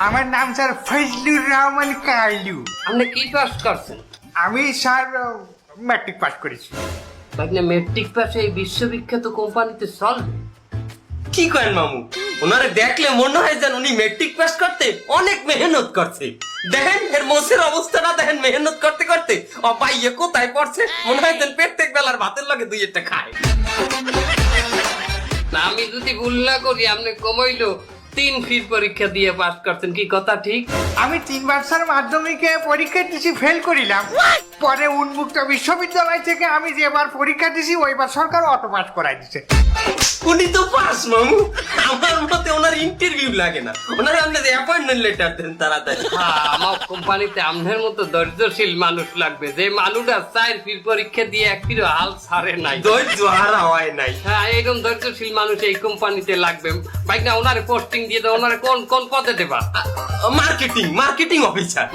আমার নাম স্যার ফজলুর রহমান কালু। আপনি কি পাস করছেন? আমি স্যার ম্যাট্রিক পাস করেছি। ভাগ্নে মেট্রিক পাশে এই বিশ্ববিখ্যাত কোম্পানিতে চলবে? কি করেন মামু, ওনারে দেখলে মনে হয় যেন উনি মেট্রিক পাস করতে অনেক মেহনত করছে। দেখেন এর মোষের অবস্থাটা দেখেন, মেহনত করতে করতে অপাইয়ে কোথায় পড়ছে, মনে হয় যেন প্রত্যেক বেলার ভাতের লগে দুই একটা খায়। না আমি যদি ভুল না করি আপনি কমাইলো 3 ফির পরীক্ষা দিয়ে পাস করছেন, কি কথা ঠিক? আমি 3 বছর মাধ্যমিকে পরীক্ষা দিছি, ফেল করিলাম। পরে উন্মুক্ত বিশ্ববিদ্যালয় থেকে আমি যেবার পরীক্ষা দিছি ওইবার সরকার অটো পাস করাই দিছে। উনি তো পাস মামু, আমার মতে ওনার ইন্টারভিউ লাগে না, ওনার আপনার অ্যাপয়েন্টমেন্ট লেটার দেন তাড়াতাড়ি। হ্যাঁ, আমার কোম্পানিতে আপনার মতো ধৈর্যশীল মানুষ লাগবে, যে মানুষটা 4 ফির পরীক্ষা দিয়ে এক ফির হাল ছাড়ে নাই। ধৈর্য হারা হয় নাই। হ্যাঁ, এরকম ধৈর্যশীল মানুষ এই কোম্পানিতে লাগবে। ভাই না ওনারে পোস্টিং দিয়ে দাও, ওনারে কোন কোন পদে দেবা? Marketing officer.